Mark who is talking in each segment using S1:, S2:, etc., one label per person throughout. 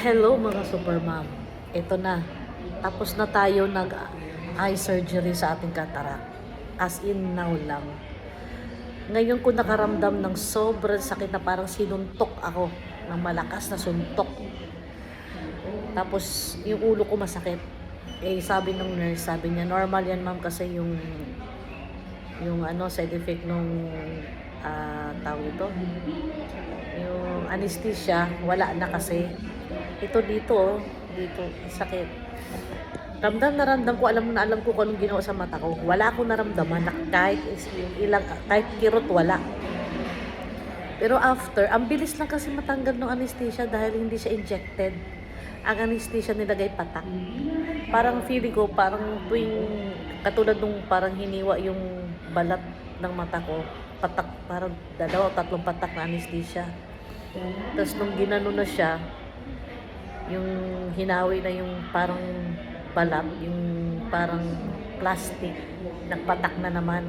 S1: Hello mga super mom. Ito na. Tapos na tayo nag-eye surgery sa ating cataract. As in now lang. Ngayon ko nakaramdam ng sobrang sakit na parang sinuntok ako ng malakas na suntok. Tapos yung ulo ko masakit. Eh sabi ng nurse, sabi niya normal yan ma'am kasi yung side effect nung tawag ito, yung anesthesia wala na kasi. Ito dito, dito, sakit. Ramdam na ramdam ko, alam ko kung anong ginawa sa mata ko. Wala akong naramdaman na kahit kirot wala. Pero after, ang bilis lang kasi matanggal ng anesthesia dahil hindi siya injected. Ang anesthesia nilagay patak. Parang feeling ko, parang katulad nung parang hiniwa yung balat ng mata ko. Patak, parang 2-3 patak na anesthesia. Tapos nung ginano na siya, yung hinawi na yung parang balat, yung parang plastic, nagpatak na naman.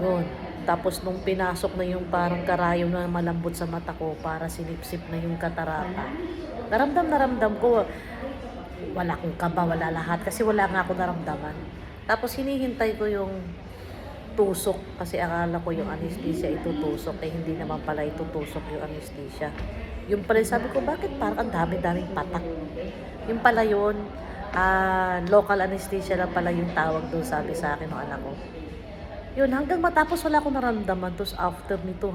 S1: Yun. Tapos nung pinasok na yung parang karayom na malambot sa mata ko, para sinipsip na yung katarata. Naramdam ko, wala akong kaba, wala lahat, kasi wala nga ako naramdaman. Tapos hinihintay ko yung tusok, kasi akala ko yung anesthesia itutusok, eh hindi naman pala itutusok yung anesthesia. Yung pala sabi ko, bakit parang ang dami-daming patak? Yung pala yun, local anesthesia lang pala yung tawag doon, sabi sa akin ng anak ko. Yun, hanggang matapos wala akong naramdaman. Tapos after nito,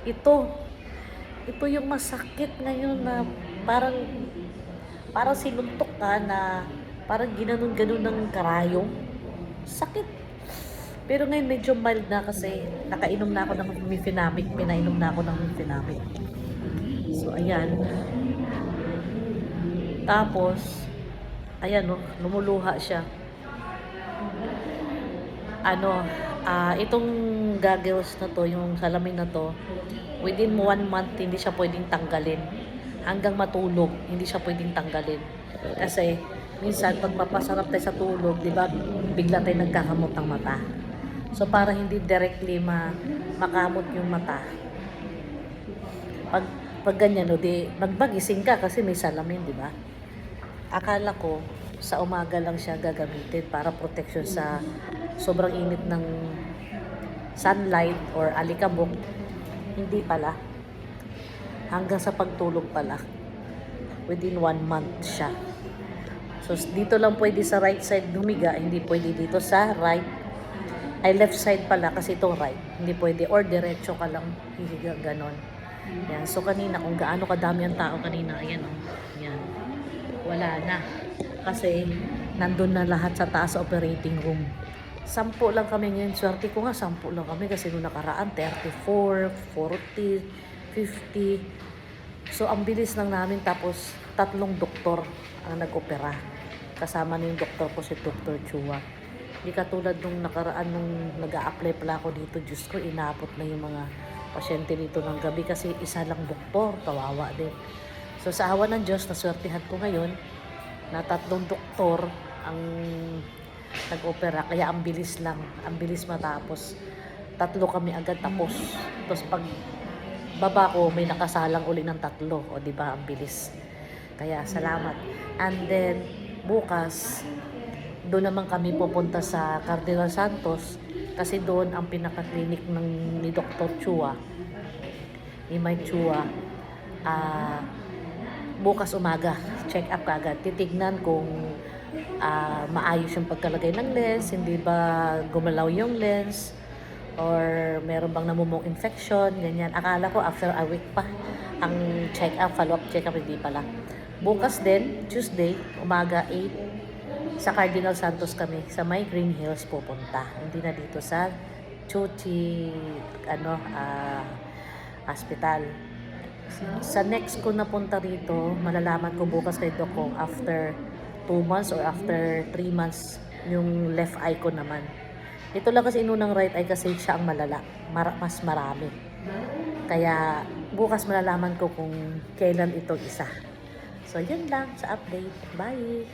S1: ito yung masakit ngayon na parang sinuntok ka na parang ginanon-ganon ng karayong. Sakit. Pero ngayon medyo mild na kasi nakainom na ako ng Mifenamic. Pinainom na ako ng Mifenamic. So, ayan. Tapos, ayan no, lumuluha siya. Itong goggles na to, yung salamin na to, within 1 month, hindi siya pwedeng tanggalin. Hanggang matulog, hindi siya pwedeng tanggalin. Kasi, minsan, pag mapasarap tayo sa tulog, di ba, bigla tayo nagkakamot ng mata. So, para hindi directly makamot yung mata. Pag ganyan, no, di, magbagising ka kasi may salamin, di ba? Akala ko, sa umaga lang siya gagamitin para protection sa sobrang init ng sunlight or alikabok. Hindi pala. Hanggang sa pagtulog pala. Within 1 month siya. So, dito lang pwede sa right side humiga, hindi pwede dito sa left side pala kasi itong right. Hindi pwede. Or diretso ka lang hihiga, ganon. Yan. So, kanina, kung gaano kadami ang tao kanina, ayan o. Yan. Wala na. Kasi, nandun na lahat sa taas operating room. 10 lang kami ngayon. Swerte ko nga, 10 lang kami kasi nung nakaraan, 34, 40, 50. So, ang bilis lang namin. Tapos, 3 doktor ang nag-opera. Kasama na yung doktor ko, si Dr. Chua. Hindi katulad nung nakaraan, nung nag-a-apply pala ako dito, Diyos ko, inapot na yung mga pasyente dito ng gabi kasi isa lang doktor, kawawa din. So, sa awa ng Diyos, naswertihan ko ngayon na 3 doktor ang nag-opera, kaya ang bilis lang, ang bilis matapos. 3 kami agad tapos. Tapos pag baba ko, may nakasalang uli ng 3. O diba, ang bilis. Kaya salamat. And then, bukas, doon naman kami pupunta sa Cardinal Santos kasi doon ang pinaka-clinic ni Dr. Chua, ni Mike Chua. Bukas umaga, check up kagad. Titignan kung maayos yung pagkalagay ng lens, hindi ba gumalaw yung lens, or meron bang namumong infection, ganyan. Akala ko after a week pa ang check up, follow-up check up, hindi pala. Bukas din, Tuesday, umaga 8, sa Cardinal Santos kami, sa may Green Hills pupunta. Hindi na dito sa Chuchi, hospital. Sa next ko napunta rito, malalaman ko bukas kay Doc kung after 2 months or after 3 months yung left eye ko naman. Ito lang kasi inunang right eye kasi siya ang malala, mas marami. Kaya bukas malalaman ko kung kailan ito isa. So yun lang sa update. Bye!